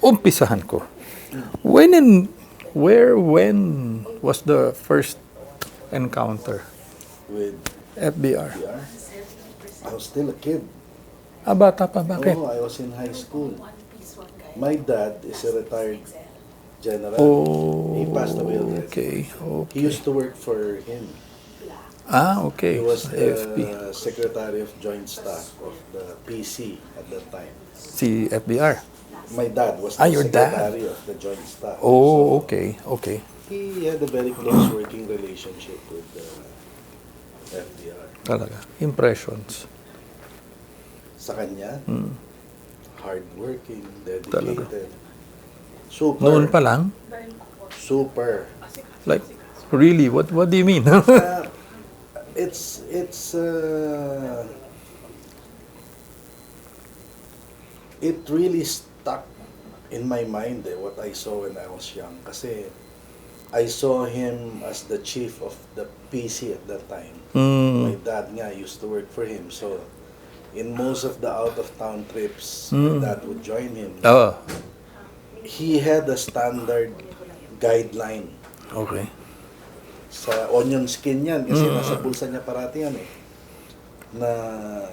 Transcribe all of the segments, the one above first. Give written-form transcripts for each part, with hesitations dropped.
umpisahan ko. When was the first encounter With FBR? FVR, I was still a kid. Bata pa, bakit? Oh, I was in high school. My dad is a retired general. Oh, He passed away already. okay. He used to work for him. Okay. He was AFP. the Secretary of Joint Staff of the PC at that time. Si FBR. My dad was the Your dad. Secretary of the Joint Staff. Oh, So, okay. Okay. he had a very close working relationship with FDR. Talaga. Impressions. Sa kanya, hardworking, Talaga. dedicated. Super. Noon pa lang? Super. Like, really? What do you mean? It's it really stuck in my mind what I saw when I was young. Kasi I saw him as the chief of the PC at that time. My dad nga used to work for him. So in most of the out-of-town trips, my dad would join him. Oh, He had a standard guideline. okay. Sa onion skin yan, kasi nasa bulsa niya parati yan eh. Na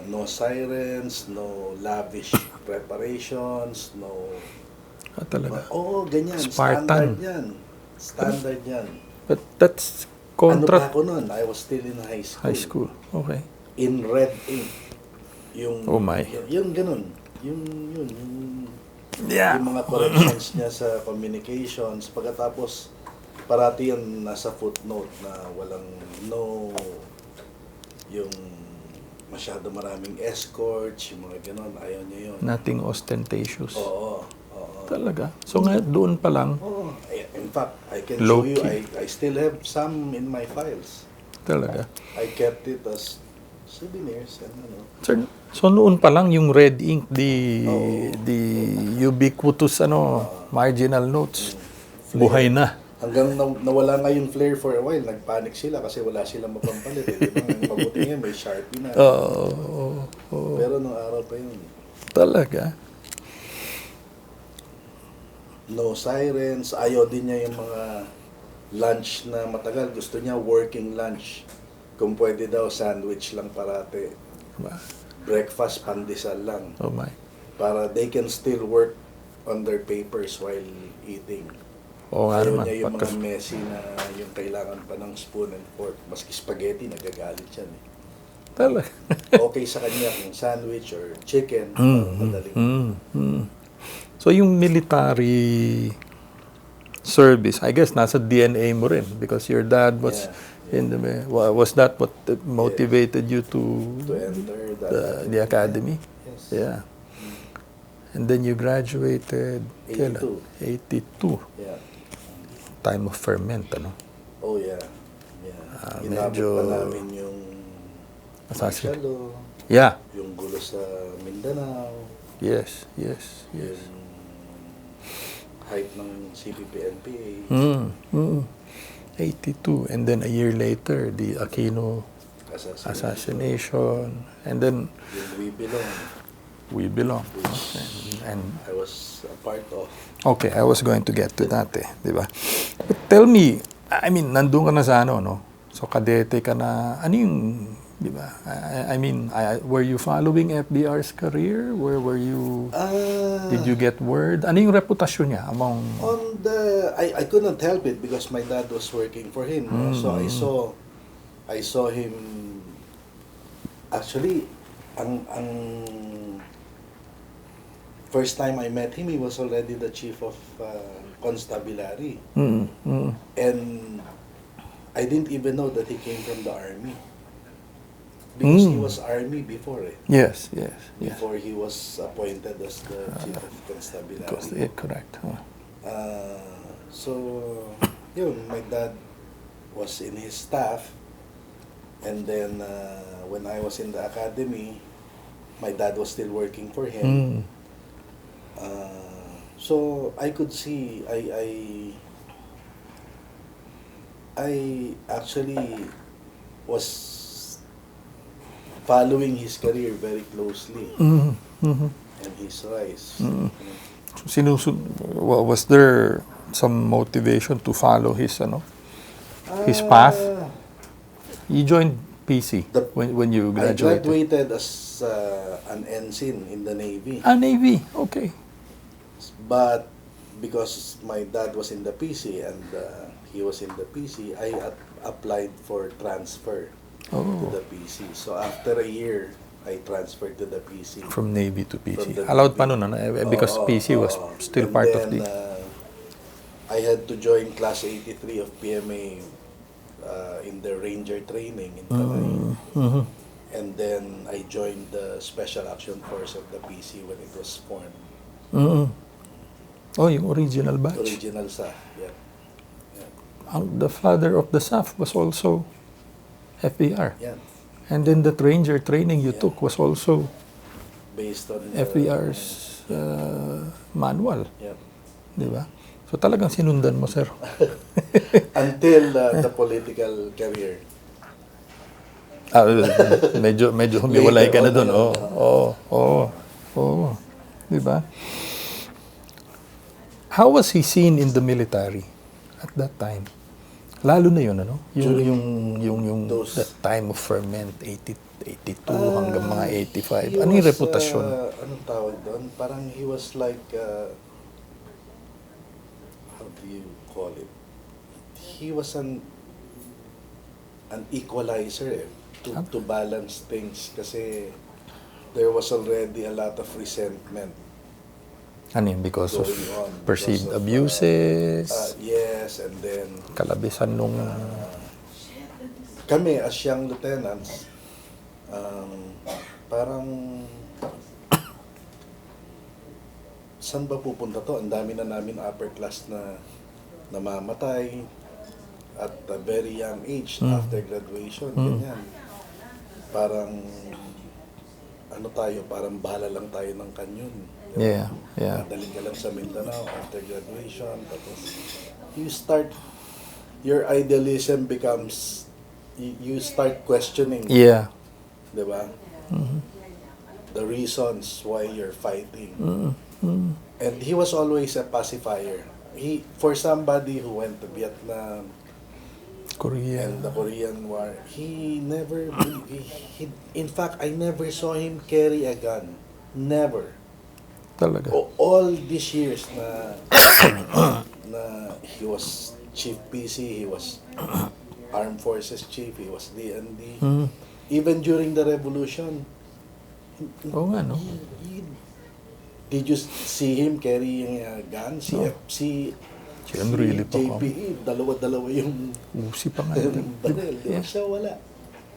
no sirens, no lavish preparations, no... Talaga. Oo, ganyan. Spartan. Standard yan. Standard yan. But that's Ano pa contra ako nun? I was still in high school. high school. Okay. In red ink. Yung, Oh my. Yung ganun. Yung Yeah. yung mga corrections niya sa communications. Pagkatapos, parati yan nasa footnote na walang yung masyado maraming escorts, yung mga ganun, ayaw niya yun. Nothing ostentatious. Oo. Talaga. So nga, doon pa lang, Oo. In fact, I can Low show you, key. I still have some in my files. talaga. I kept it as souvenirs and ano. Sir, so noon pa lang yung red ink, Oo. the ubiquitous marginal notes, buhay na. Hanggang nawala nga yung flair for a while, nagpanic sila kasi wala silang mapampalit. Eh. Diba? Ang mabuti nga, may Sharpie na. Pero nung araw pa yun, Talaga. no sirens, ayaw din niya yung mga lunch na matagal. Gusto niya working lunch. Kung pwede daw, sandwich lang parate. Diba? Breakfast, pandesal lang. Oh my. Para they can still work on their papers while eating. Oo nga Ayaw naman. niya yung mga Pagkas- messy na yung kailangan pa ng spoon and fork. Maski spaghetti, nagagalit yan eh. Talaga. Okay sa kanya kung sandwich or chicken, madaling. So yung military service, I guess nasa DNA mo rin because your dad was in the was that what motivated you to enter that the academy? Yes. Yeah. And then you graduated 82. 82. Yeah. Time of ferment, ano? Oh yeah. Yeah. Inabot medyo- pa namin yung Assassin. martial law, Yeah. yung gulo sa Mindanao, Yes. yung hype ng CPP-NPA. 82. And then a year later, the Aquino assassination. And then Yung We Belong, we belong. And I was a part of. okay, I was going to get to that di ba? But tell me, I mean, nandun ka na sa ano, no? So, kadete ka na, ano yung, di ba? I mean, were you following FBR's career? Where were you, did you get word? Ano yung reputasyon niya among... On the, I couldn't help it because my dad was working for him. So I saw him. Actually, ang first time I met him, he was already the chief of constabulary, and I didn't even know that he came from the army because he was army before. Yes. Before he was appointed as the chief of constabulary. Correct. So, yun, my dad was in his staff, and then when I was in the academy, my dad was still working for him. So I could see, I actually was following his career very closely and his rise. Was there some motivation to follow his path? You joined PC when you I graduated. graduated as an ensign in the Navy. Navy. Okay. But because my dad was in the PC and he was in the PC, I applied for transfer to the PC. So after a year, I transferred to the PC. From Navy to From PC. the Allowed Navy. pa nun, ano? Because PC was still And part then, of the... I had to join Class 83 of PMA in the Ranger training in Tanay. And then I joined the Special Action Force of the PC when it was formed. Oh, yung original batch. Original SAF, yeah. The father of the SAF was also FVR. Yeah. And then the Ranger training you took was also Based on FVR's manual. Yeah. Di ba? So talagang sinundan mo, sir. Until the political career. Medyo humiwalay ka na doon. Oo. Di ba? How was he seen in the military at that time? Lalo na yun, ano? Yung that time of ferment, 82 hanggang mga 85. Ano yung reputasyon? Anong tawag doon? Parang he was like, how do you call it? He was an equalizer to balance things kasi there was already a lot of resentment. Ano yun? Because of going on, perceived because of, abuses? Yes, and then Kalabisan nung... kami as young lieutenants, parang saan ba pupunta to? Ang dami na namin upper class na namamatay at a very young age after graduation, ganyan. Parang ano tayo, parang bahala lang tayo ng kanyon. Yeah. Dadaling ka lang sa Mindanao after graduation, tapos your idealism becomes, you start questioning. Yeah. Diba? The reasons why you're fighting. And he was always a pacifier. For somebody who went to Vietnam, Korea. and the Korean War, in fact, I never saw him carry a gun. Never. Talaga. All these years na he was Chief PC, he was Armed Forces Chief, he was DND. Even during the Revolution, Oo nga, no? did you see him carrying a gun? Si Really pa ko. JPE, dalawa-dalawa yung Usi pa nga. baril. Di ba siya wala?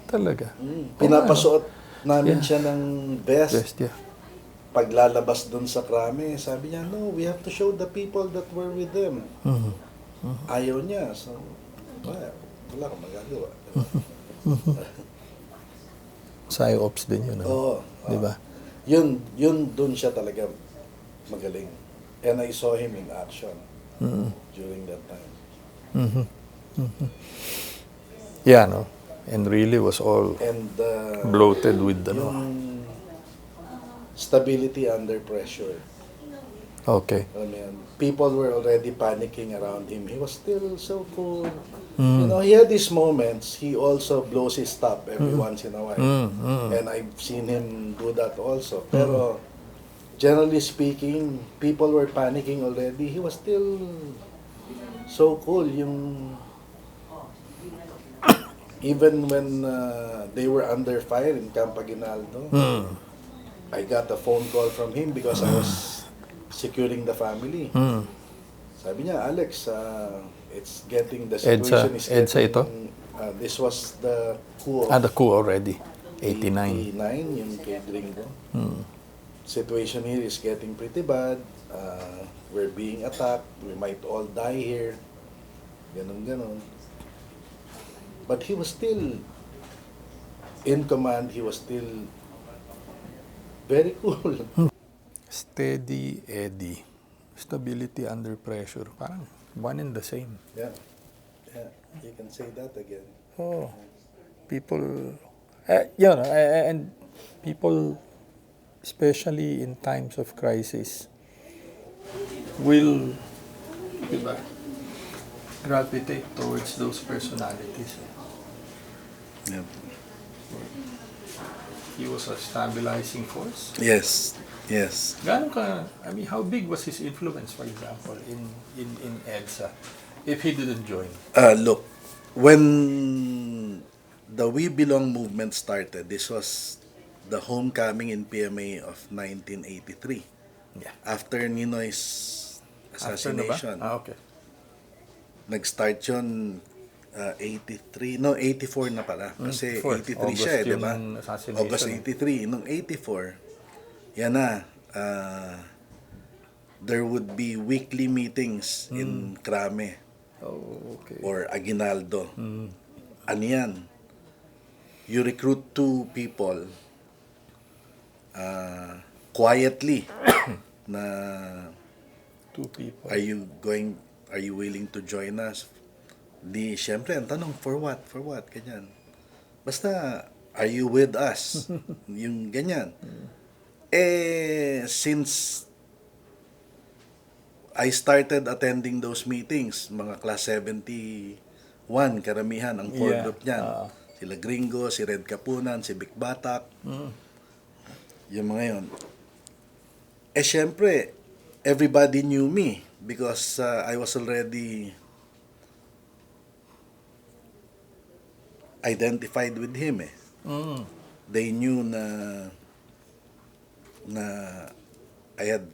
Talaga. Pinapasuot namin siya ng vest. Best, yeah. Paglalabas dun sa krame, sabi niya, no, we have to show the people that were with them. Ayaw niya. So, wala akong magagawa. Psyops din yun. Oo. Di ba? Yun dun siya talaga magaling. And I saw him in action during that time. Yeah, no? And really was all And bloated with yung stability under pressure. Okay. I mean, people were already panicking around him. He was still so cool. You know, he had these moments. He also blows his top every once in a while. And I've seen him do that also. Pero, generally speaking, people were panicking already. He was still so cool. Even when they were under fire in Camp Aguinaldo, I got a phone call from him because I was securing the family. Sabi niya, Alex, it's getting, the situation is EDSA getting... ito? This was the coup of The coup already. 89. 89, yung kay Gringo. Situation here is getting pretty bad. We're being attacked. We might all die here. Ganon. But he was still in command. He was still very cool. Steady Eddie. Stability under pressure. Parang one and the same. Yeah. You can say that again. Oh, people, and people, especially in times of crisis, will, diba, gravitate towards those personalities. Yep. He was a stabilizing force. Yes. Yes. Gaano ka, I mean, how big was his influence, for example, in EDSA, if he didn't join? Look, when the We Belong movement started, this was the homecoming in PMA of 1983. Yeah. After Ninoy's After na ba? assassination. Okay. Nag-start yun 83, no 84 na pala. Kasi 84. 83 siya eh, di ba? yung assassination. August 83. Nung 84, yan na, there would be weekly meetings in Krame Oh, okay. or Aguinaldo. Ano yan? You recruit two people quietly na Two people. are you willing to join us? Di, syempre, ang tanong, for what? For what? Ganyan. Basta, are you with us? Yung ganyan. Since I started attending those meetings, mga class 71, karamihan, ang core group niyan. Sila Gringo, si Red Kapunan, si Vic Batak. Yung mga yun. Syempre, everybody knew me because I was already identified with him eh. They knew na I had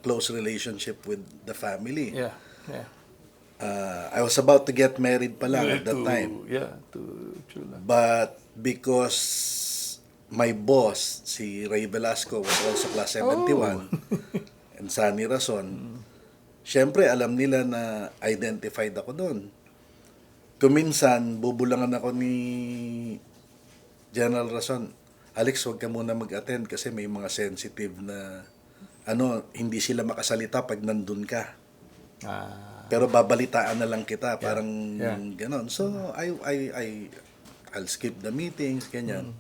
close relationship with the family. Yeah, yeah. I was about to get married pa lang at that time. Yeah, to Chula. But because my boss, si Ray Velasco, was also class 71, and Sunny Rason, syempre alam nila na identified ako doon. Kuminsan, bubulangan ako ni General Rason, Alex, huwag ka muna mag-attend kasi may mga sensitive na hindi sila makasalita pag nandun ka. Pero babalitaan na lang kita, parang ganon. So, I'll skip the meetings, ganyan.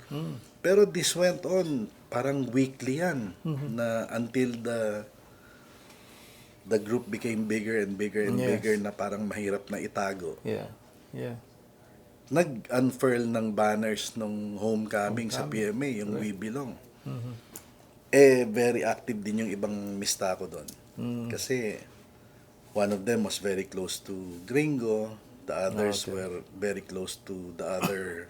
Pero this went on, parang weekly yan, na until the group became bigger and bigger and bigger na parang mahirap na itago. Yeah, yeah. Nag-unfurl ng banners nung homecoming sa PMA, yung We Belong. Very active din yung ibang mista ko doon. Kasi one of them was very close to Gringo, the others were very close to the other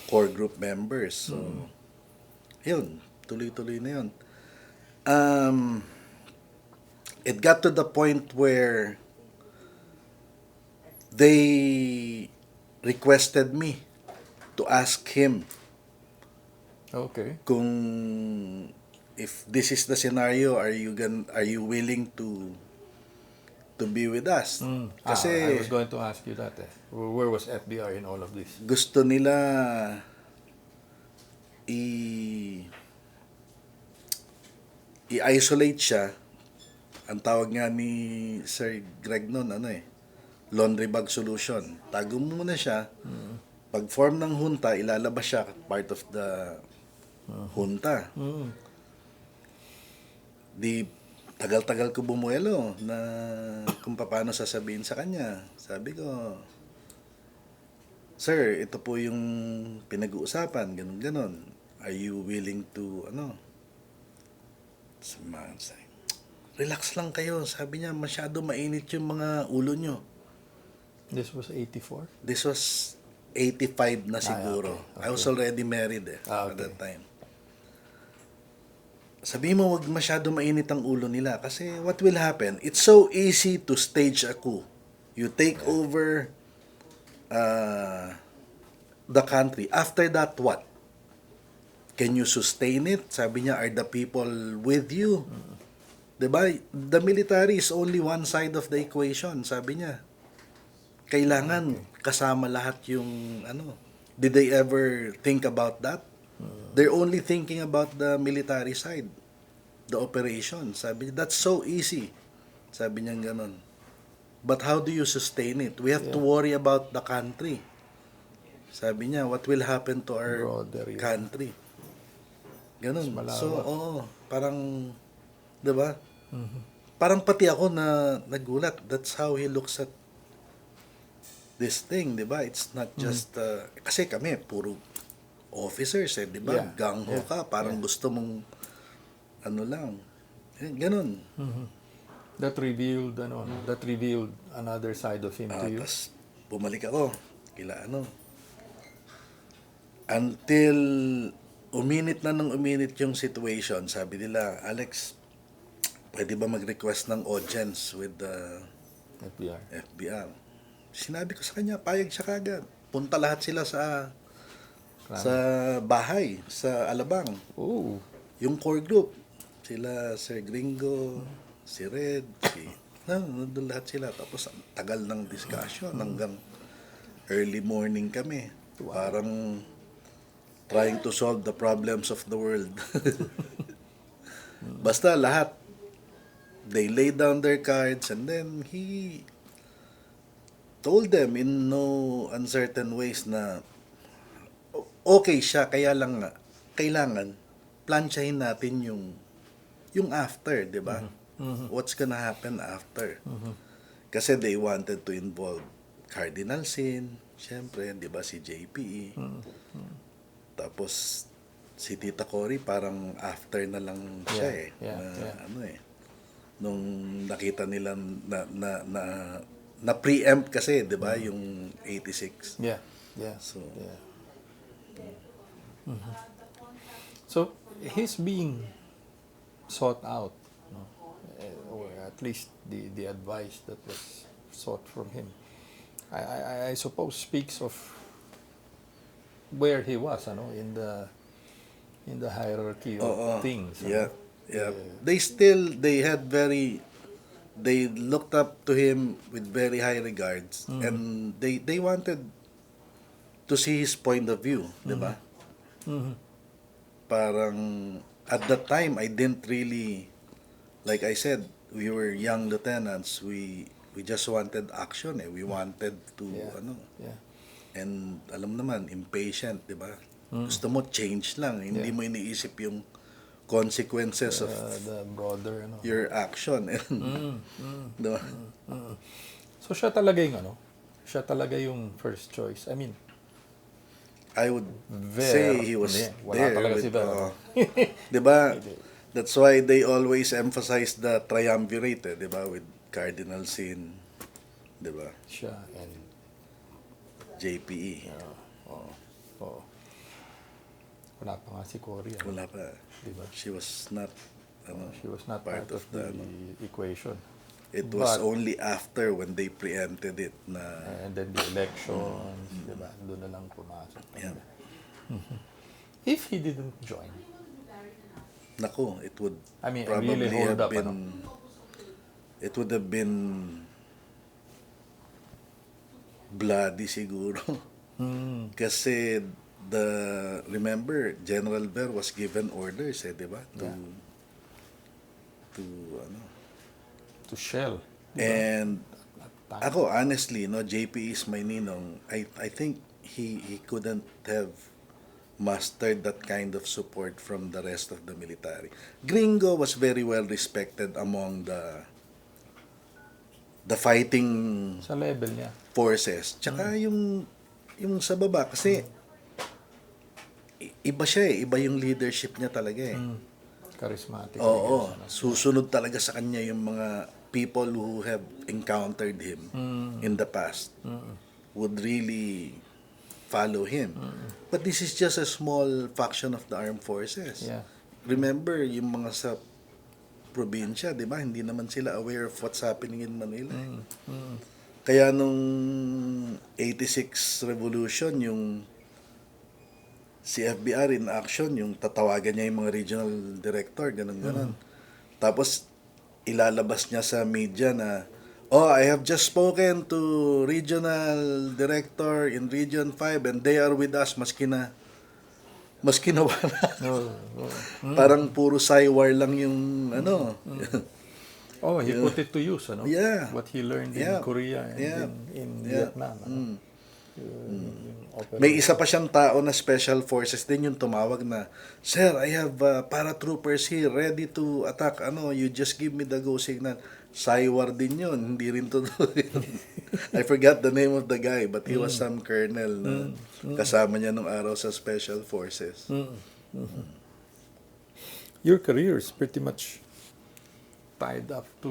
core group members. So, yun, tuloy-tuloy na yun. It got to the point where they requested me to ask him kung if this is the scenario, are you willing to be with us? Kasi I was going to ask you that. Where was FVR in all of this? Gusto nila i-isolate siya. Ang tawag nga ni Sir Greg noon, laundry bag solution. Tago muna siya. Pag form ng junta, ilalabas siya part of the junta. Di tagal-tagal ko bumuelo na kung paano sasabihin sa kanya. Sabi ko, Sir, ito po yung pinag-uusapan, ganun-ganon. Are you willing to, relax lang kayo. Sabi niya, masyado mainit yung mga ulo nyo. This was 84? This was 85 na siguro. Okay. I was already married at that time. Sabi mo, wag masyado mainit ang ulo nila. Kasi what will happen? It's so easy to stage a coup. You take over the country. After that, what? Can you sustain it? Sabi niya, are the people with you? Diba? The military is only one side of the equation, sabi niya. Kailangan kasama lahat yung Did they ever think about that? They're only thinking about the military side, the operation. Sabi niya, that's so easy. Sabi niya ganon. But how do you sustain it? We have to worry about the country. Sabi niya, what will happen to our country? Ganun. Mas So, malawak. oo, parang, 'di ba? Parang pati ako na nagulat. That's how he looks at this thing, 'di ba? It's not just kasi kami puro officers, 'di ba? Yeah. Gang-ho Yeah. ka, parang Yeah. gusto mong ano lang. Ganun. That revealed another side of him to you. Tas bumalik ako kila ano. Until uminit na ng uminit yung situation, sabi nila, Alex, pwede ba mag-request ng audience with the FBR. FBR? Sinabi ko sa kanya, payag siya kagad. Punta lahat sila sa bahay, sa Alabang. Oh. Yung core group, sila Sir Gringo, si Red, nandun lahat sila. Tapos ang tagal ng discussion hanggang early morning kami. Parang trying to solve the problems of the world. Basta lahat, they laid down their cards and then he told them in no uncertain ways na okay siya, kaya lang nga, kailangan plansyahin natin yung after, di ba? What's gonna happen after? Kasi they wanted to involve Cardinal Sin, syempre, di ba, si JPE. Tapos, si Tita Cory parang after na lang siya Ano nung nakita nila na preempt kasi, di ba, yung 86. Yeah. Yeah. So, Yeah. So he's being sought out, no? Or at least the advice that was sought from him. I suppose speaks of where he was, ano, in the hierarchy of things. yeah. ano? They looked up to him with very high regards and they wanted to see his point of view, di ba? Parang at that time I didn't really, like I said, we were young lieutenants, we just wanted action we wanted to Yeah. and alam naman impatient, di ba? Gusto mo change lang, hindi mo iniisip yung consequences of The broader, ano. your action. Diba? So siya talaga yung first choice. I mean, I would Ver, say he was wala there talaga with, si Ver. diba? That's why they always emphasize the triumvirate, diba? With Cardinal Sin, diba? Siya and JPE. oh. Wala pa nga si Cory. Ano? Wala pa. Diba? She was not She was not part of the equation. It was But- only after when they preempted it na And then the elections, diba? Doon na lang pumasok. yeah. If he didn't join, Nako, it would I mean, probably really hold have up, been ano? it would have been bloody siguro. Kasi remember General Ver was given orders, di ba? To shell. And Time. ako honestly, JP is my ninong. I think he couldn't have mastered that kind of support from the rest of the military. Gringo was very well respected among the fighting Sa level niya. forces. Tsaka yung sa baba kasi iba siya iba yung leadership niya talaga Charismatic. Oo, I guess, ano. susunod talaga sa kanya yung mga people who have encountered him in the past would really follow him. But this is just a small faction of the armed forces. Yeah. Remember, yung mga sa probinsya, di ba? Hindi naman sila aware of what's happening in Manila. Kaya nung 86 revolution, yung si FVR in action, yung tatawagan niya yung mga regional director, ganun. Tapos, ilalabas niya sa media na, I have just spoken to regional director in Region 5 and they are with us, maski na wala. Parang puro Cywar lang yung He put it to use, ano? Yeah. What he learned in Yeah. Korea and Yeah. in Vietnam. Ano? Yung May operation. isa pa siyang tao na special forces din yung tumawag na, Sir, I have paratroopers here ready to attack. Ano, you just give me the go signal. Saywar din yun. Hindi rin totoo yun. I forgot the name of the guy, but he was some colonel na kasama niya nung araw sa special forces. Your career is pretty much tied up to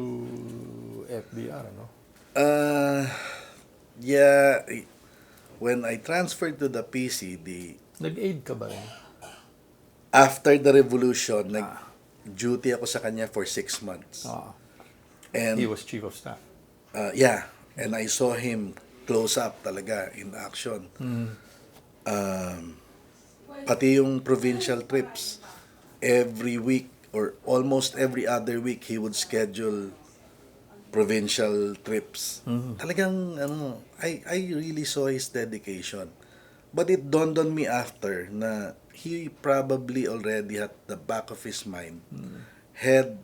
FBR, ano? Uh, yeah, when I transferred to the PC, Nag-aid ka ba rin? after the revolution, nag-duty ako sa kanya for 6 months. He And was chief of staff. yeah, and I saw him close up talaga in action. Pati yung provincial trips, every week or almost every other week, he would schedule provincial trips. Talagang, ano, I really saw his dedication. But it dawned on me after na he probably already at the back of his mind had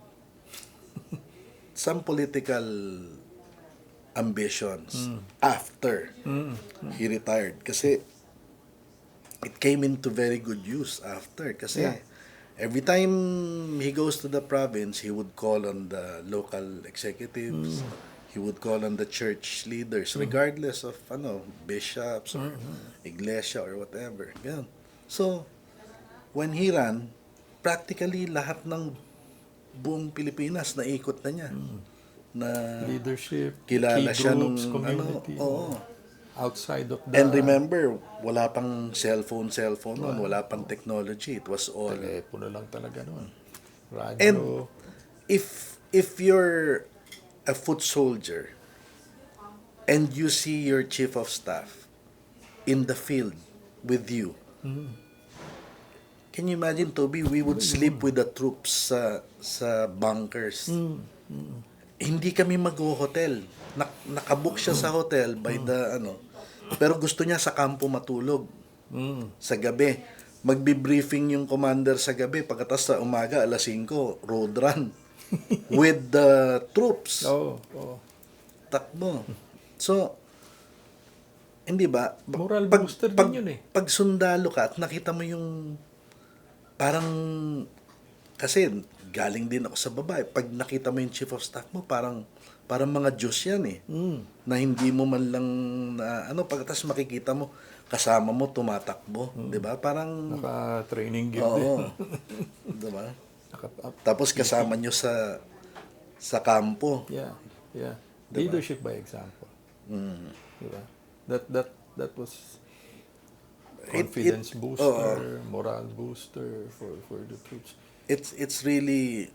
some political ambitions after he retired. Kasi it came into very good use after. Kasi Yeah. every time he goes to the province, he would call on the local executives, he would call on the church leaders, regardless of bishops or iglesia or whatever. Ganun. So, when he ran, practically lahat ng buong Pilipinas naikot na niya. Na Leadership, kilala key siya groups, nung community. oo. Outside of the... And remember, wala pang cellphone noon, wala pang technology. It was all. Telepono lang talaga noon. Radyo. And if you're a foot soldier and you see your chief of staff in the field with you, can you imagine, Toby, we would sleep with the troops sa bunkers. Hindi kami mag-hotel. Nakabook siya sa hotel by the pero gusto niya sa kampo matulog. Sa gabi. Magbi-briefing yung commander sa gabi. Pagkatas sa umaga, alas 5, road run. With the troops. Oo. Takbo. So, hindi ba? Moral booster din yun eh. Pag sundalo ka at nakita mo yung parang, kasi galing din ako sa babae. Pag nakita mo yung chief of staff mo, parang mga Diyos yan eh. Na hindi mo man lang pagkatapos makikita mo, kasama mo tumatakbo. Diba? Parang, Naka-training gear oo. din. Diba? Tapos kasama nyo sa kampo. Yeah. Diba? Leadership by example. Diba? That was confidence booster, moral booster for the troops. It's really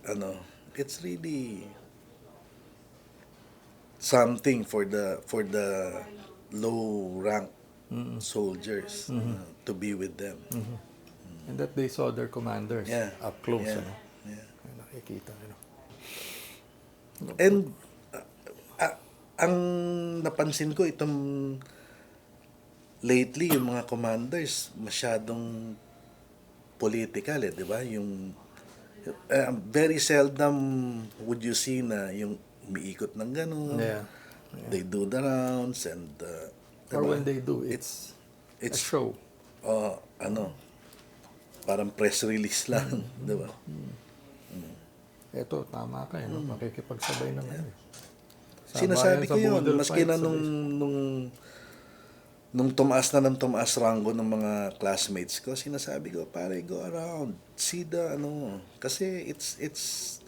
something for the low rank soldiers to be with them. And that they saw their commanders up close. Yeah. Ano? Yeah. Nakikita. And ang napansin ko itong lately yung mga commanders masyadong political di ba? Yung very seldom would you see na yung umiikot ng gano'n. Yeah. They do the rounds and Or diba? when they do, it's a show. Parang press release lang, di ba? Eto, tama ka no? Makikipagsabay ng ano. Sinasabi ko yun, Boodle maski na fights, nung tumaas na ng tumaas rango ng mga classmates ko, sinasabi ko, pare, go around, see the kasi it's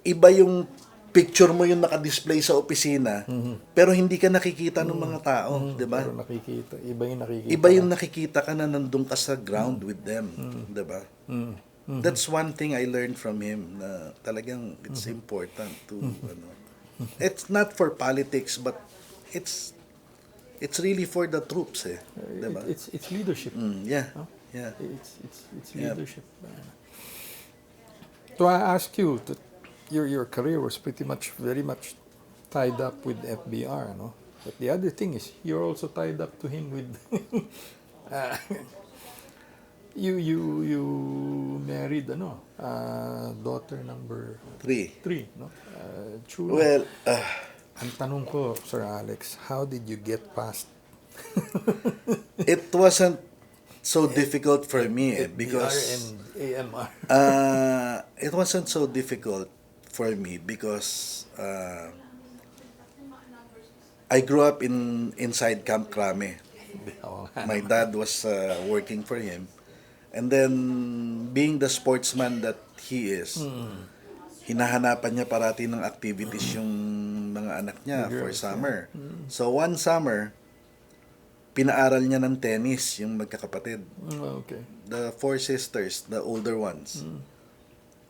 iba yung picture mo yung nakadisplay sa opisina, pero hindi ka nakikita ng mga tao, di ba? Pero nakikita, iba yung nakikita. Iba yung nakikita ka na nandun ka sa ground with them, di ba? That's one thing I learned from him na talagang it's important to it's not for politics but it's really for the troops di ba? It's leadership. Yeah. Huh? Yeah. It's leadership. So I ask you, your career was very much tied up with FBR, no? But the other thing is, you're also tied up to him with you married daughter number 3, no? Chula. Well, Ang tanong ko, Sir Alex, how did you get past It wasn't so difficult for me FDR and because AMR. it wasn't so difficult for me because I grew up inside Camp Crame. Oo nga My naman. dad was working for him, and then being the sportsman that he is, hinahanapan niya parati ng activities yung mga anak The niya for girls, summer. yeah. So one summer, pinaaral niya ng tennis yung magkakapatid. Okay. The four sisters, the older ones.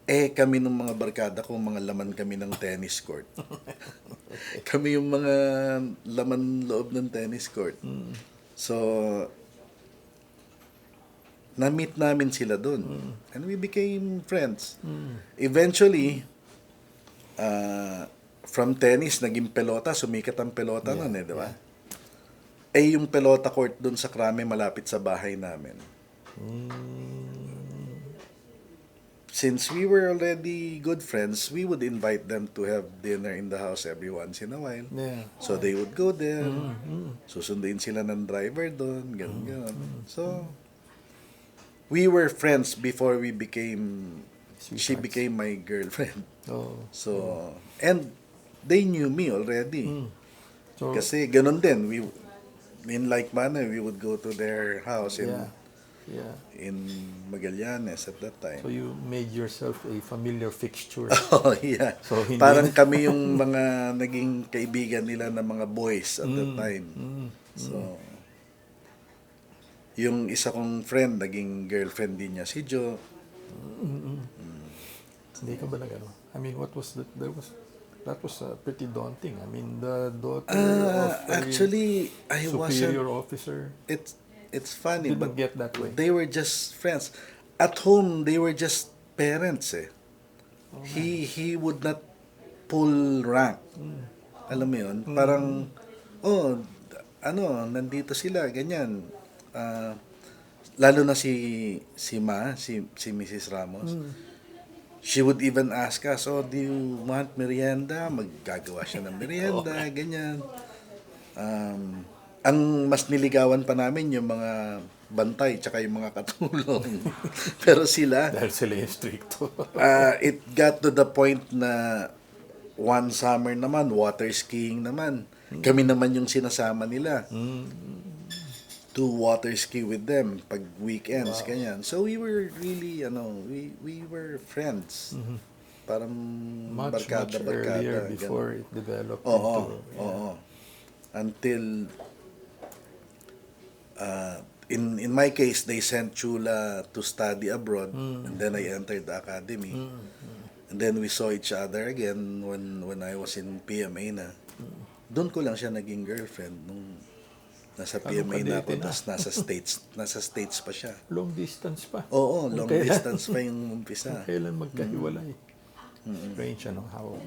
Kami nung mga barkada ko, mga laman kami ng tennis court. Kami yung mga laman loob ng tennis court. So, na-meet namin sila dun. And we became friends. Eventually, from tennis, naging pelota. Sumikat ang pelota nun di ba? Yung pelota court dun sa Krame, malapit sa bahay namin. Since we were already good friends, we would invite them to have dinner in the house every once in a while. Yeah. So they would go there. Susunduin sila ng driver doon, ganun. So we were friends before we became she Sweethearts. became my girlfriend. Oh. So and they knew me already. So, Kasi ganun din, we in like manner we would go to their house in Magallanes at that time. So you made yourself a familiar fixture. Oh, yeah. So, hindi Parang na- kami yung mga naging kaibigan nila na mga boys at that time. So, yung isa kong friend, naging girlfriend din niya, si Jo. Hindi ka ba nag-ano? I mean, what was that? That was pretty daunting. I mean, the daughter of a Actually, I superior wasn't. officer It's funny, didn't but get that way. they were just friends. At home, they were just parents He would not pull rank. Alam mo yun? Parang, nandito sila, ganyan. Lalo na si Mrs. Ramos. She would even ask us, do you want merienda? Maggagawa siya ng merienda, ganyan. Ang mas niligawan pa namin yung mga bantay tsaka yung mga katulong. Pero sila, Dahil sila yung stricto. it got to the point na one summer naman, water skiing naman. Kami naman yung sinasama nila to water ski with them pag weekends, ganyan. So we were really, we were friends. Parang much barkada. earlier ganun. before it developed Oo, into... oo. Until in my case, they sent Chula to study abroad, and then I entered the academy. And then we saw each other again when I was in PMA na. Doon ko lang siya naging girlfriend nung nasa PMA na ako, kadete na. tapos nasa States pa siya. Long distance pa. Oo, long Kaya- distance pa yung umpisa. Kailan magkahiwalay? Strange, how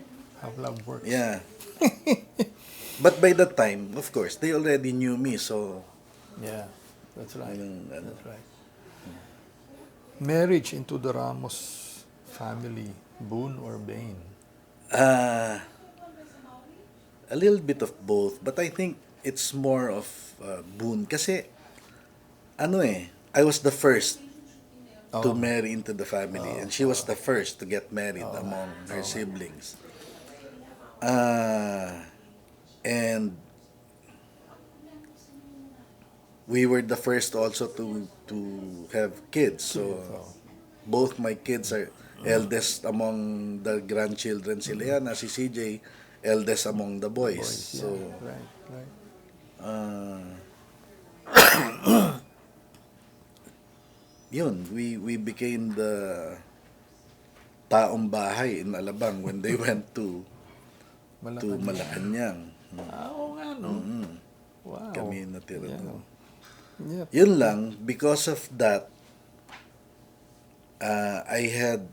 love works. Yeah. But by that time, of course, they already knew me, so Yeah, that's right. Ano. That's right. Marriage into the Ramos family, boon or bane? a little bit of both, but I think it's more of boon. Kasi, I was the first to marry into the family, and she was the first to get married among her siblings. And we were the first also to have kids. So, both my kids are eldest among the grandchildren sila yan. Si CJ, eldest among the boys. Boys, yeah. So, Right. yun, we became the taong bahay in Alabang when they went to Malacanang. Oo nga, no? Wow. Kami natira Yeah. doon. Yeah. Yun lang, because of that, I had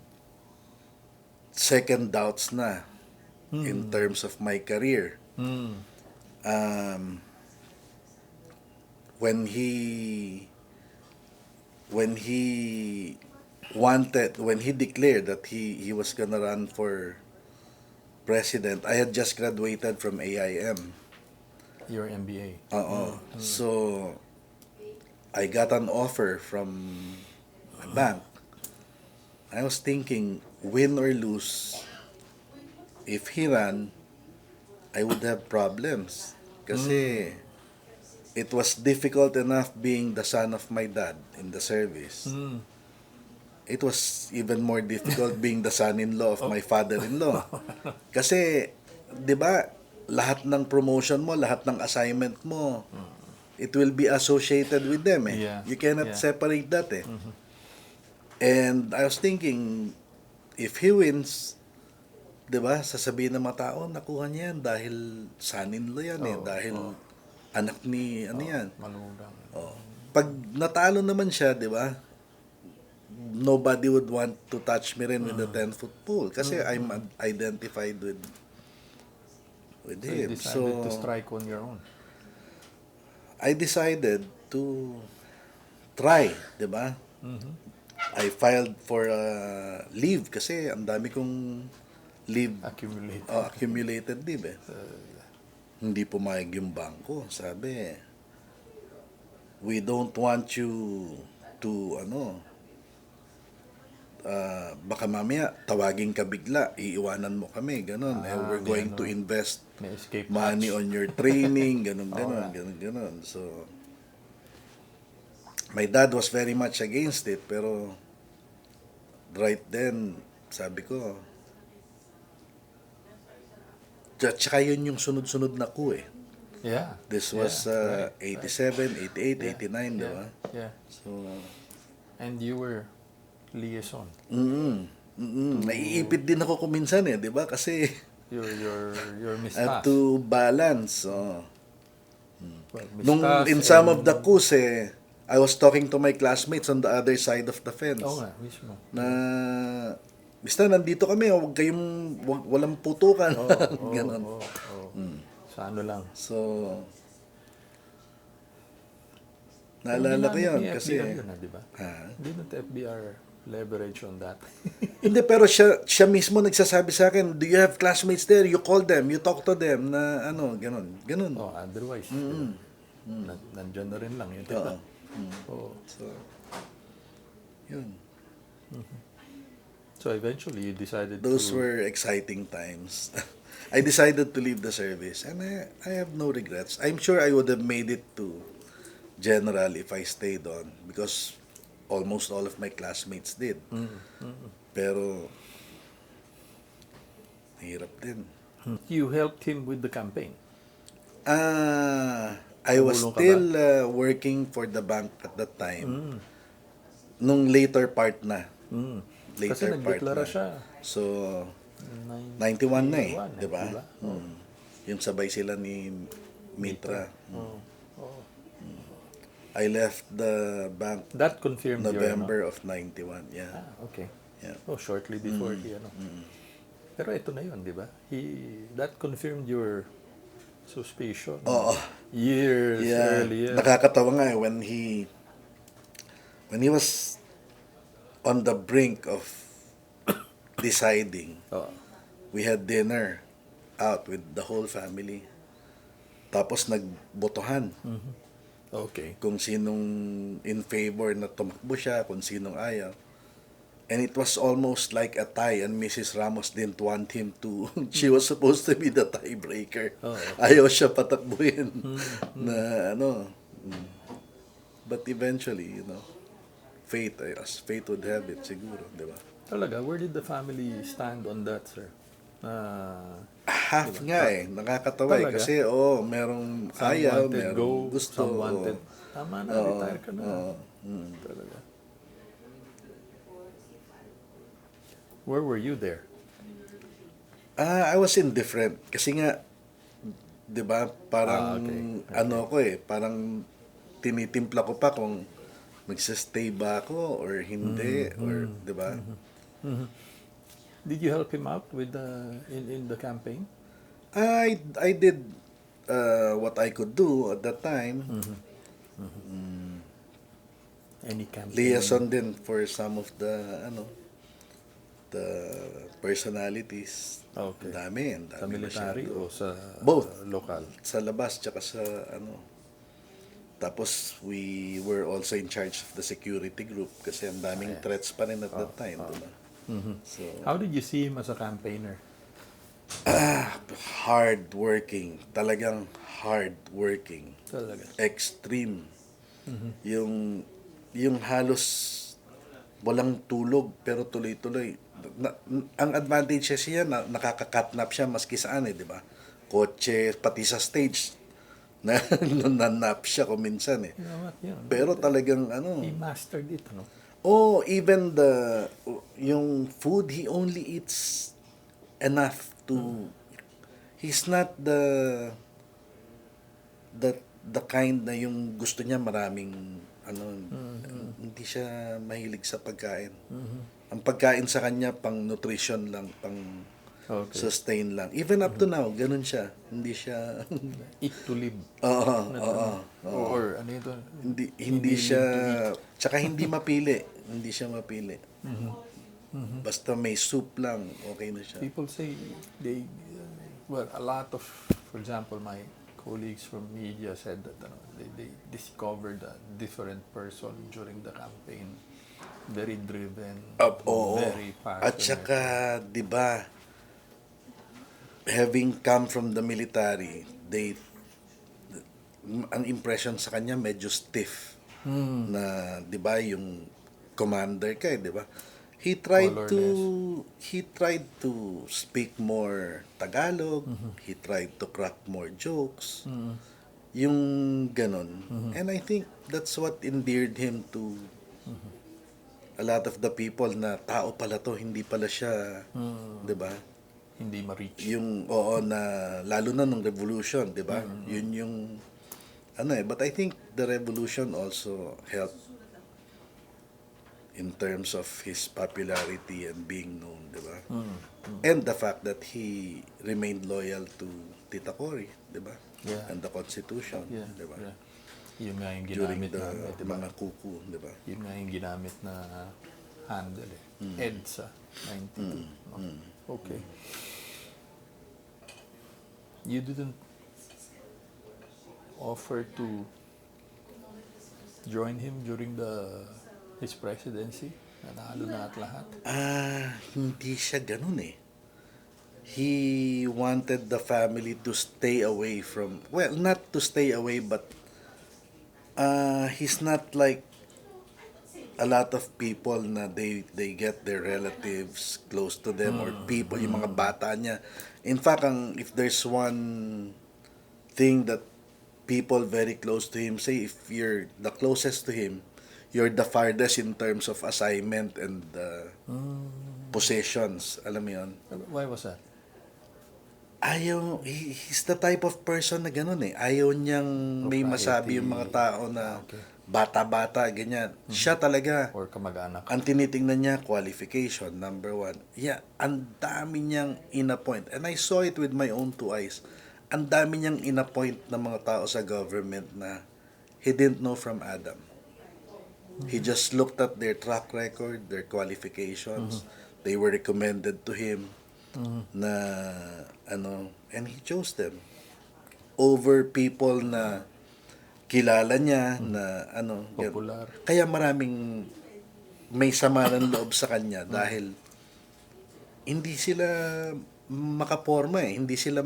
second doubts na in terms of my career. When he declared that he was gonna run for president, I had just graduated from AIM. your MBA. Oo. So, I got an offer from a bank. I was thinking, win or lose, if he ran, I would have problems. Kasi it was difficult enough being the son of my dad in the service. It was even more difficult being the son-in-law of my father-in-law. Kasi, di ba, lahat ng promotion mo, lahat ng assignment mo, it will be associated with them eh. Yeah. You cannot Yeah. separate that eh. And I was thinking, if he wins, di ba, sasabihin ng mga tao, nakuha niya yan dahil son-in-law yan eh, dahil anak ni, ano yan. Manugang. Pag natalo naman siya, di ba, nobody would want to touch me rin with the 10-foot pole kasi I'm identified with So you him. decided to strike on your own. I decided to try, di ba? I filed for leave kasi ang dami kong leave, Accumulate. accumulated leave eh. Hindi pumayag yung bangko. Sabi, we don't want you to, baka mamaya tawagin ka bigla, iiwanan mo kami, ganun. We're going to invest May escape money hatch. on your training, ganun. So, my dad was very much against it, pero right then, sabi ko, tsaka yun yung sunod-sunod na coup eh. Yeah. This was right. 87, 88, 89, di ba? Yeah. So, And you were liaison. naiipit din ako kuminsan eh, di ba? Kasi Your I Miss have Tas. to balance. Well, Miss Nung Tas in some of and- the coups eh, I was talking to my classmates on the other side of the fence. Oo nga, mismo. Na, basta nandito kami, walang putukan. Ganon. Sa ano lang. So, naalala ko yun. Ginamit ni Kasi, FBR yun, di ba? ha? Hindi na FBR leverage on that. Hindi, pero siya mismo nagsasabi sa akin, do you have classmates there? You call them, you talk to them, na ganon. Otherwise, nandyan na rin lang yun. Oo. So, yun. So eventually, you decided Those to... were exciting times. I decided to leave the service, and I have no regrets. I'm sure I would have made it to general if I stayed on, because almost all of my classmates did. Pero, hirap din. You helped him with the campaign. I was Tumulong ka still working for the bank at that time. Nung later part na. Kasi nagdeklara siya. So, 91 na eh, di ba? Diba? Yung sabay sila ni Mitra. I left the bank That confirmed November of 91, yeah. Okay. Yeah. Shortly before he, Pero ito na yun, di ba? That confirmed your suspicion. Oo. Years earlier. Nakakatawa nga eh, when he was on the brink of deciding, we had dinner out with the whole family. Tapos nagbotohan. Okay. Kung sinong in favor na tumakbo siya, kung sinong ayaw. And it was almost like a tie, and Mrs. Ramos didn't want him to. She was supposed to be the tiebreaker. Ayaw siya patakbuhin. But eventually, fate would have it, siguro, di ba? Talaga, where did the family stand on that, sir? Half nga eh. Nakakatawa eh. Talaga? Kasi, merong Some ayaw, wanted merong gusto. some wanted. Tama na, retire ka na. Talaga. Where were you there? I was indifferent. Kasi nga, di ba, parang, okay. parang tinitimpla ko pa kung magsistay ba ako or hindi, or, di ba? Did you help him out with in the campaign? I did what I could do at that time. Any campaign? Liaison din for some of the personalities. Okay. Ang dami Sa military masyado. o sa Both. lokal? Sa labas, tsaka sa ano. Tapos, we were also in charge of the security group kasi ang daming threats pa rin at that time, diba? So, How did you see him as a campaigner? hard working. Talagang hard working. Talaga. Extreme. Yung halos walang tulog pero tuloy-tuloy. Ang advantage siya na nakaka-catnap siya maski saan di ba? Kotse, pati sa stage na nanap siya kung minsan You know what? Yun. Pero talagang He mastered it, no? oh, even yung food, he only eats enough to he's not the kind na yung gusto niya maraming hindi siya mahilig sa pagkain. Ang pagkain sa kanya pang nutrition lang, pang sustain lang. Even up to now, ganun siya. Hindi siya Eat to live. oo. Or ano ito? Hindi siya tsaka hindi mapili. Hindi siya mapili. Basta may soup lang, okay na siya. People say well, a lot of, for example, my colleagues from media said that they discovered a different person during the campaign. Very driven, Oo. very passionate. At saka, di ba, having come from the military, ang impression sa kanya medyo stiff. Na, di ba, yung commander ka, di ba? He tried to speak more Tagalog. He tried to crack more jokes. Yung ganon. And I think that's what endeared him to a lot of the people na tao pala to, hindi pala siya, 'di ba? Hindi ma-reach. Yung na lalo na nung revolution, 'di ba? Yun yung but I think the revolution also helped in terms of his popularity and being known, di ba? And the fact that he remained loyal to Tita Cory, di ba? Yeah. And the Constitution, Yeah, di ba? yeah. Yun nga yung During ginamit the namin, di ba? mga kuku, di ba? Yun nga yung ginamit na handle EDSA 92. No? Okay. You didn't offer to join him during his presidency? Nanalo na at lahat? Hindi siya ganun eh. He wanted the family to stay away from, well, not to stay away, but he's not like a lot of people na they get their relatives close to them or people, yung mga bata niya. In fact, if there's one thing that people very close to him say, if you're the closest to him, you're the farthest in terms of assignment and possessions. Alam mo yun? Why was that? He's the type of person na gano'n eh. Ayaw niyang may masabi yung mga tao na bata-bata, ganyan. Siya talaga. Or kamag-anak? Ang tinitingnan niya, qualification, number one. Yeah, ang dami niyang in-appoint. And I saw it with my own two eyes. Ang dami niyang in-appoint ng mga tao sa government na he didn't know from Adam. He just looked at their track record, their qualifications. They were recommended to him na and he chose them over people na kilala niya na popular. Kaya maraming may sama ng loob sa kanya dahil hindi sila makaporma eh, hindi sila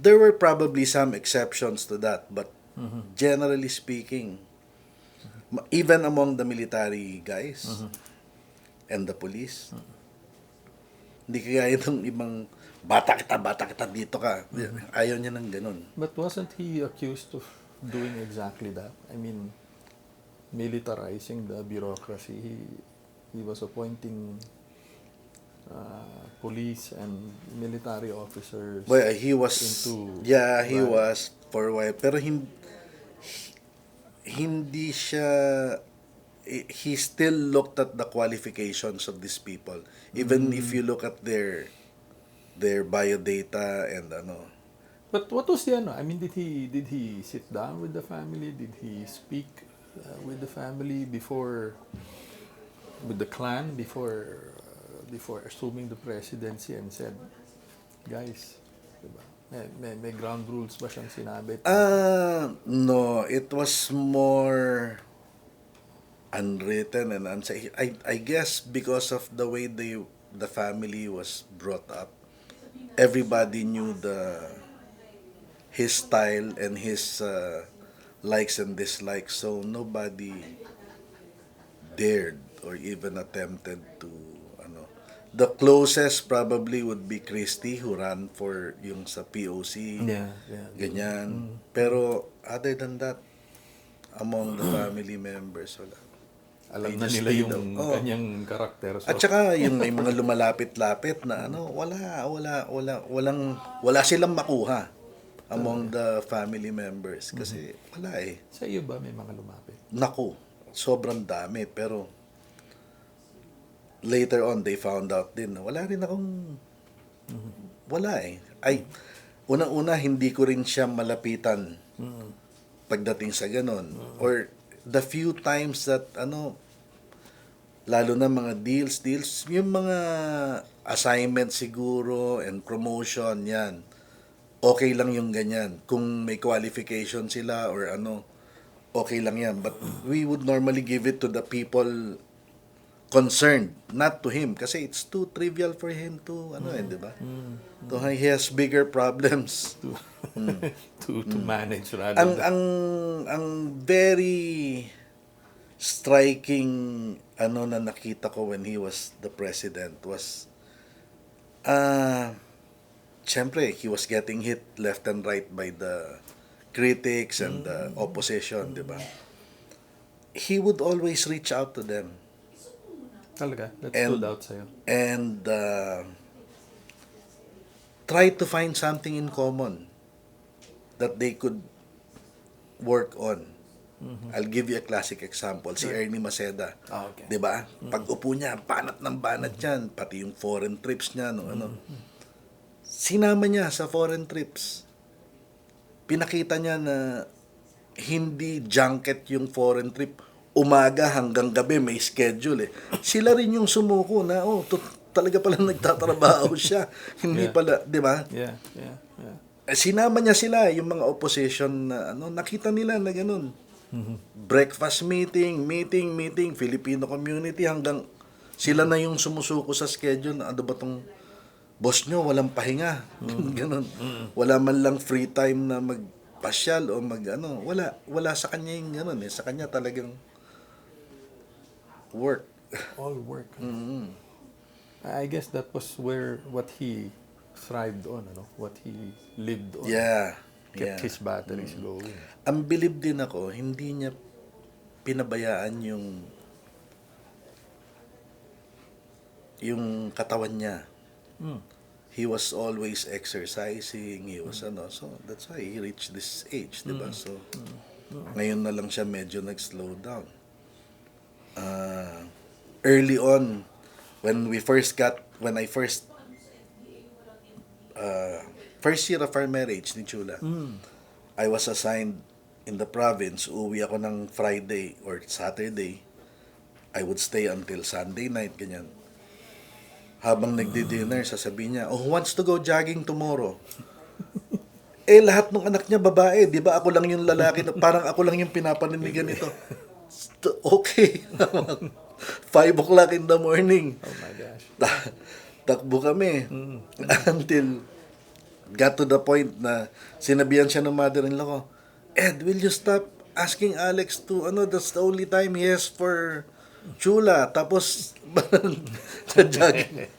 there were probably some exceptions to that, but generally speaking, even among the military guys and the police, hindi kaya itong ibang bata kita dito ka. Ayaw niya ng ganun. But wasn't he accused of doing exactly that? I mean, militarizing the bureaucracy. He was appointing police and military officers. Well, he was he was for a while, pero hindi siya, he still looked at the qualifications of these people, even if you look at their biodata and But what was the I mean, did he sit down with the family? Did he speak with the family before with the clan before assuming the presidency and said, guys, diba? May ground rules ba siyang sinabi? No, it was more unwritten and unsaid. I guess because of the way the family was brought up, everybody knew his style and his likes and dislikes, so nobody dared or even attempted to ano. The closest probably would be Christy, who ran for yung sa POC, Yeah. ganyan. Pero other than that, among the family members, wala. Alam They na just nila stayed yung out. kanyang karakter. So, At saka yung may mga lumalapit-lapit na wala silang makuha among the family members kasi wala eh. sa iyo ba may mga lumapit? Naku, sobrang dami pero later on they found out din na wala rin akong wala eh. Ay, unang-una hindi ko rin siya malapitan pagdating sa ganon. Or the few times that lalo na mga deals, yung mga assignment siguro and promotion, yan. Okay lang yung ganyan. Kung may qualification sila or okay lang yan. But we would normally give it to the people concerned, not to him. Kasi it's too trivial for him to, di ba? So he has bigger problems. to manage rather Ang very striking na nakita ko when he was the president was syempre he was getting hit left and right by the critics and the opposition, di ba? He would always reach out to them talaga. That stood out sa'yo. and try to find something in common that they could work on. I'll give you a classic example. Si Ernie Maceda. Okay. 'Di ba? Pag upo niya, banat ng banat 'yan, pati yung foreign trips niya Sinama niya sa foreign trips. Pinakita niya na hindi junket yung foreign trip. Umaga hanggang gabi may schedule eh. Sila rin yung sumuko na talaga pala nagtatrabaho siya. Hindi pala, 'di ba? Yeah. Sinama niya sila, yung mga opposition na nakita nila na ganun. Breakfast meeting, Filipino community, hanggang sila na yung sumusuko sa schedule na ba tong boss nyo, walang pahinga. Ganun. Wala man lang free time na magpasyal o wala sa kanya yung ganun eh. Sa kanya talagang work. All work. I guess that was what he thrived on, what he lived on. Yeah. Kept his batteries going. Ang bilib din ako, hindi niya pinabayaan yung katawan niya. He was always exercising, he was so that's why he reached this age, di ba? So ngayon na lang siya medyo nag-slow down. Early on when I first year of our marriage ni Chula, I was assigned in the province. Uwi ako ng Friday or Saturday. I would stay until Sunday night, ganyan. Habang nagdi-dinner, sasabihin niya, who wants to go jogging tomorrow? Lahat ng anak niya babae, di ba? Ako lang yung lalaki, parang ako lang yung pinapaninigan nito. Okay. 5 o'clock in the morning. Oh my gosh. Takbo kami. Until got to the point na sinabihan siya ng mother-in-law ko, Ed, will you stop asking Alex to, that's the only time he has for Chula. Tapos, sa jogging.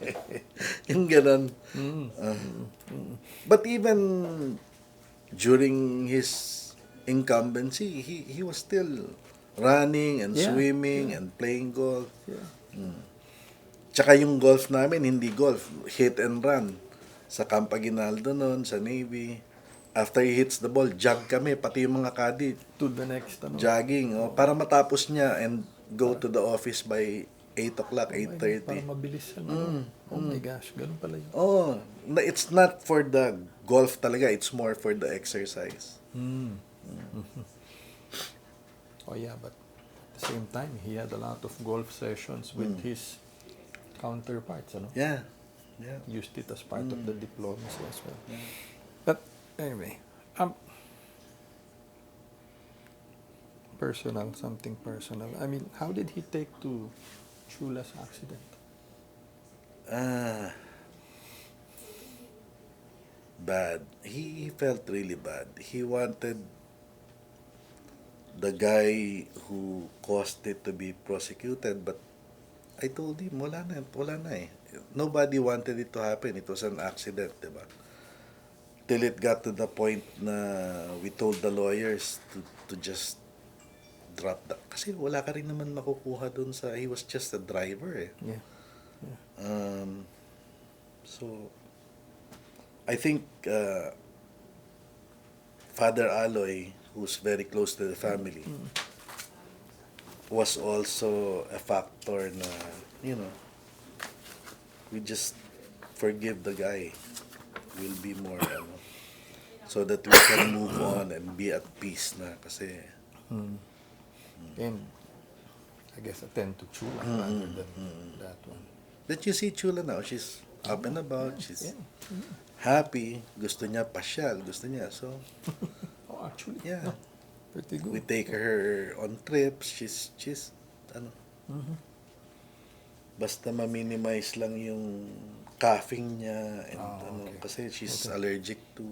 Yung ganun. But even during his incumbency, he was still running and swimming and playing golf. Tsaka yung golf namin, hindi golf, hit and run. Sa Camp Aguinaldo noon, sa Navy. After he hits the ball, jog kami, pati yung mga caddy. To the next, jogging, para matapos niya and go to the office by 8 o'clock, 8:30. Para mabilis siya. Oh my gosh, ganun pala yun. It's not for the golf talaga, it's more for the exercise. Oh yeah, but at the same time, he had a lot of golf sessions with his counterparts, ano? Yeah. Yeah. Used it as part of the diplomacy as well. But anyway, something personal. I mean, how did he take to Chula's accident? Bad. He felt really bad. He wanted the guy who caused it to be prosecuted, but I told him, wala na eh. Nobody wanted it to happen. It was an accident, diba? Till it got to the point na we told the lawyers to just drop that. Kasi wala ka rin naman makukuha dun sa, he was just a driver eh. Yeah. So, I think Father Aloy, who's very close to the family, was also a factor na, you know, we just forgive the guy. We'll be more, so that we can move on and be at peace na kasi. And I guess attend to Chula rather than that one. But you see Chula now, she's up and about, she's happy, gusto niya pasyal, gusto niya, so Oh, actually, yeah. pretty good. We take her on trips, she's basta ma-minimize lang yung coughing niya and okay. kasi she's allergic to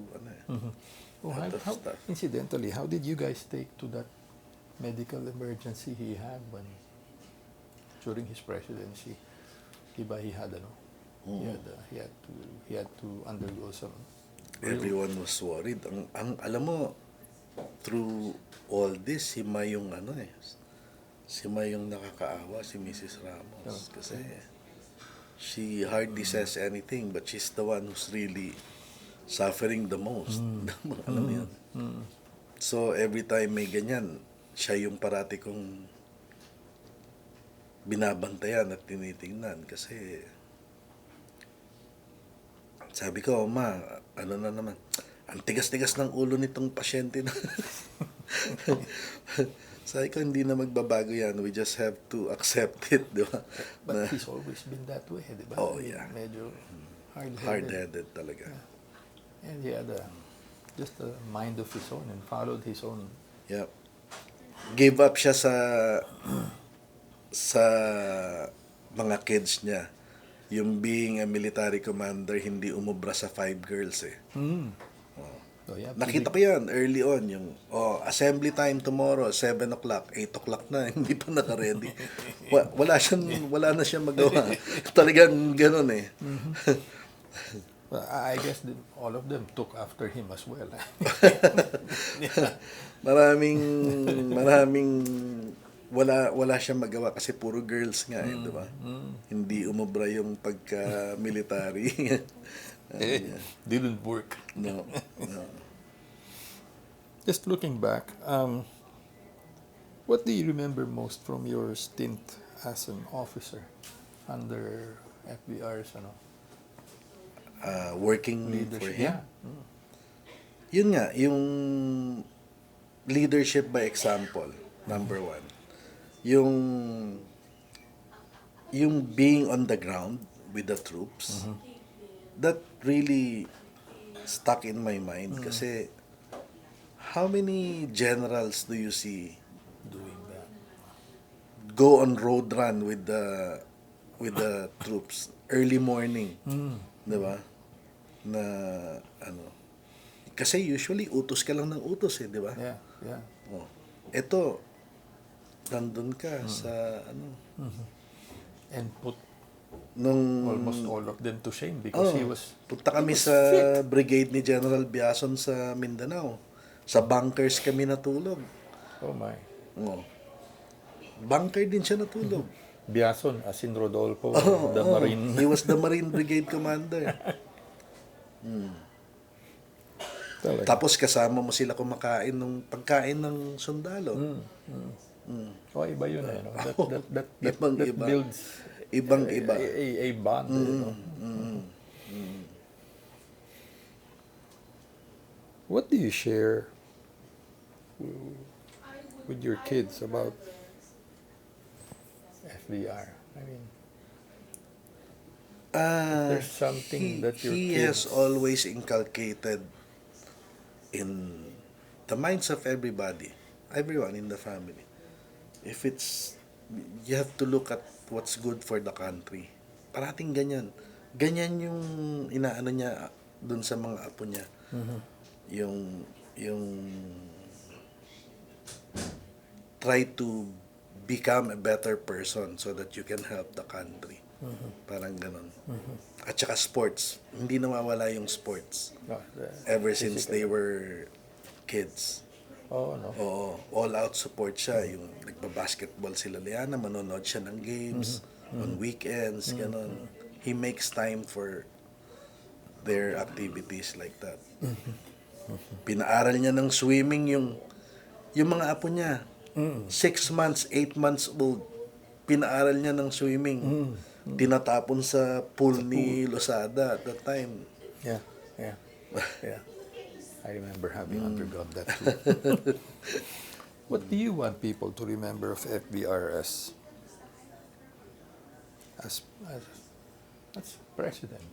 Oh, lot of stuff. incidentally, how did you guys take to that medical emergency he had when during his presidency? Diba he had he had to undergo some. Everyone was worried. Ang alam mo, through all this, si Ma yung si Ma yung nakakaawa, si Mrs. Ramos. Kasi she hardly says anything, but she's the one who's really suffering the most. Alam mo yun? So, every time may ganyan, siya yung parati kong binabantayan at tinitingnan. Kasi, sabi ko, Ma, ano na naman, ang tigas-tigas ng ulo nitong pasyente na. Sabi ko, hindi na magbabago yan. We just have to accept it, di ba? But he's always been that way, di ba? Oh, yeah. Medyo hard-headed. Hard-headed talaga. And he had just a mind of his own and followed his own. Yep. Give up siya sa mga kids niya. Yung being a military commander, hindi umubra sa 5 girls eh. So, yeah, Nakita ko yan early on, yung assembly time tomorrow, 7 o'clock, 8 o'clock na, hindi pa naka-ready. Wala na siyang magawa. Talagang ganun eh. Well, I guess all of them took after him as well. Maraming wala siyang magawa kasi puro girls nga eh, di ba? Hindi umubra yung pagka-military. Didn't work. No. Just looking back, what do you remember most from your stint as an officer under FVR's Working leadership? for him. Yeah. Yun nga, yung leadership by example, number 1. Yung being on the ground with the troops, that really stuck in my mind kasi how many generals do you see Doing that. go on road run with the troops early morning, 'di ba? Na kasi usually utos ka lang ng utos eh, 'di ba? Yeah, yeah. Ito nandun ka sa And put nung almost all of them to shame because he was punta kami sa brigade ni General Biason sa Mindanao. Sa bunkers kami natulog. oh my. Bunker din siya natulog. Biason, as in Rodolfo, the Marine. He was the Marine Brigade Commander. Talaga. Tapos kasama mo sila kumakain ng pagkain ng sundalo. Oh, iba yun eh. No? That Ibang-iba. builds Ibang-iba. a bond. You know? What do you share with your kids about FVR? I mean, Uh, there's something that your he has kids... always inculcated in the minds of everyone in the family. If it's, you have to look at what's good for the country. Parating ganyan. Ganyan yung inaano niya dun sa mga apo niya. Yung try to become a better person so that you can help the country. Parang ganun. At saka sports. Hindi nawawala yung sports. Ever since they were kids. Oh, no. Oo, all-out support siya. Yung nagbabasketball sila Liana, manonood siya ng games on weekends, ganun. He makes time for their activities like that. Pinaaral niya ng swimming yung mga apo niya. 6 months, 8 months old. Pinaaral niya ng swimming. Tinatapon sa pool ni Losada at that time. Yeah, yeah, yeah. I remember having undergone that too. What do you want people to remember of FBR as as president?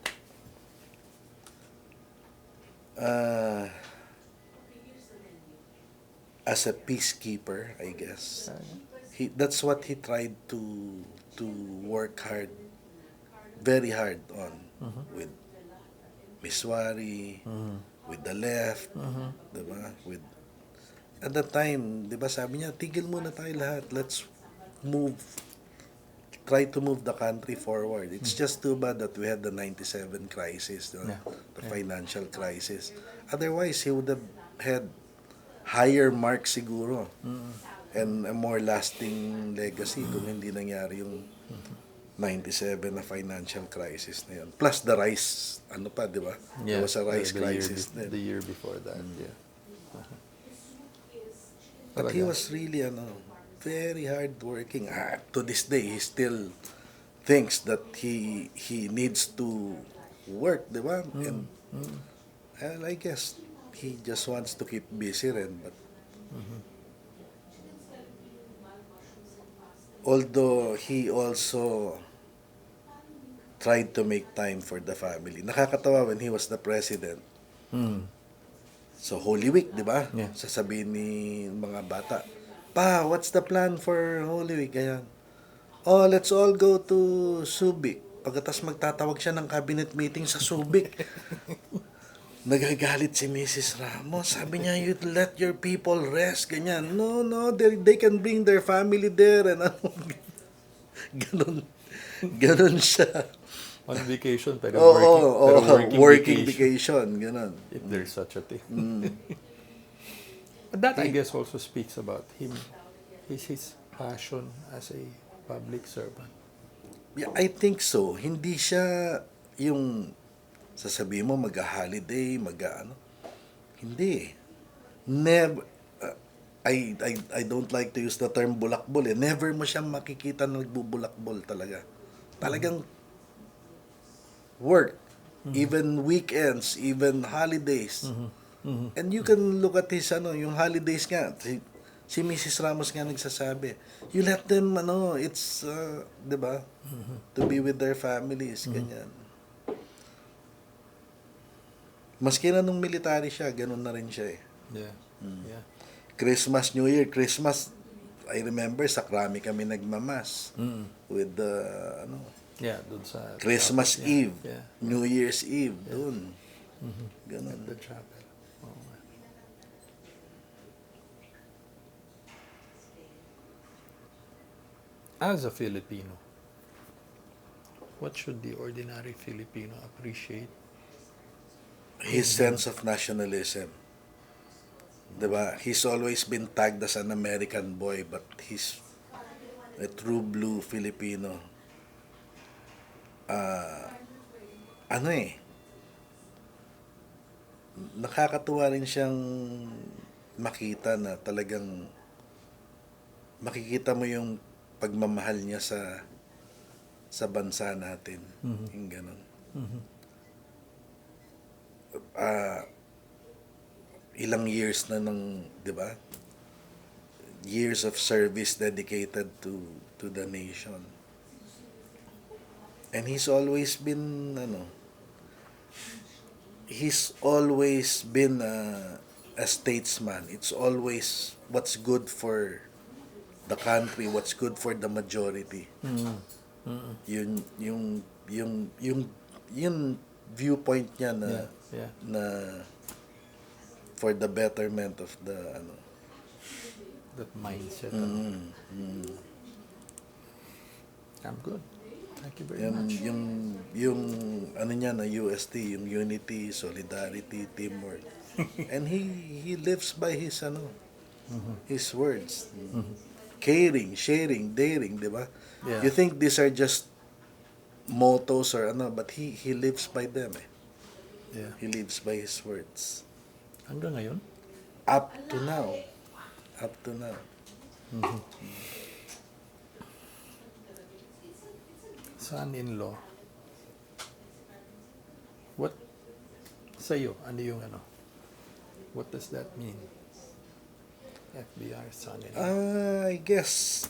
As a peacekeeper, I guess. That's what he tried to work hard, very hard on with Miswari, with the left, diba? With at that time, diba sabi niya, tigil muna tayo lahat. Let's move, try to move the country forward. It's just too bad that we had the 97 crisis, the financial crisis. Otherwise, he would have had higher mark siguro and a more lasting legacy kung hindi nangyari yung 97 na financial crisis na yun. Plus the rice, ano pa, di ba? There was a rice crisis then. The year before that, yeah. But he was really, very hard working. To this day, he still thinks that he needs to work, di ba? And I guess he just wants to keep busy rin, but although he also tried to make time for the family. Nakakatawa when he was the president. So Holy Week, di ba? Yeah. Sasabihin ni mga bata, "Pa, what's the plan for Holy Week?" Ganyan. "Oh, let's all go to Subic." Pagkatapos magtatawag siya ng cabinet meeting sa Subic. Nagagalit si Mrs. Ramos. Sabi niya, "You let your people rest." Ganyan. No, they can bring their family there. And Ganon siya. On vacation, pero working vacation. Ganon. If there's such a thing. But that, I guess, also speaks about him. His passion as a public servant. Yeah, I think so. Hindi siya yung sasabihin mo mag-holiday, Hindi. Never. I don't like to use the term bulakbol. Never mo siya makikita na nagbubulakbol talaga. Talagang work. Even weekends, even holidays. And you can look at his, yung holidays nga. Si Mrs. Ramos nga nagsasabi, you let them, it's, di ba? To be with their families, ganyan. Maski na nung military siya, ganun na rin siya eh. Yeah. Yeah. Christmas, New Year, I remember sa Krami kami nagmamas with the Yeah, dun sa Christmas chapel, Eve, yeah. New Year's Eve, dun. Ganun. The chapel. Oh, man. As a Filipino, what should the ordinary Filipino appreciate? His sense of nationalism. Diba? He's always been tagged as an American boy, but he's a true blue Filipino. Nakakatuwa rin siyang makita na talagang makikita mo yung pagmamahal niya sa bansa natin. Yung ganun. Ilang years na di ba? Years of service dedicated to to the nation. And he's always been, he's always been a statesman. It's always what's good for the country, what's good for the majority. Yun, yung viewpoint niya na, Yeah, yeah. na for the betterment of the, That mindset. I'm good. Thank you very much. yung ano niya na UST, yung unity, solidarity, teamwork. And he lives by his his words. Caring, sharing, daring, di ba? Yeah. You think these are just mottos or but he lives by them eh. Yeah. He lives by his words. Hanggang ngayon? Up to now. Up to now. Son-in-law. What? Sa'yo, ano yung what does that mean? FVR son-in-law. I guess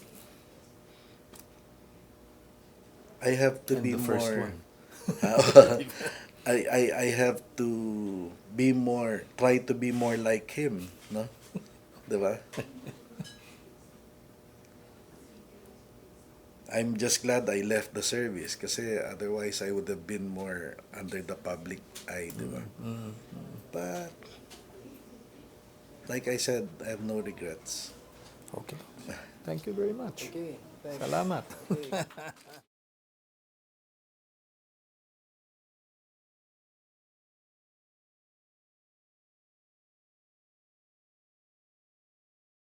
I have to And be the first more. one. I have to be more, try to be more like him, no? Diba? I'm just glad I left the service kasi otherwise I would have been more under the public eye, diba? But like I said, I have no regrets. Okay. Thank you very much. Okay, thanks. Salamat.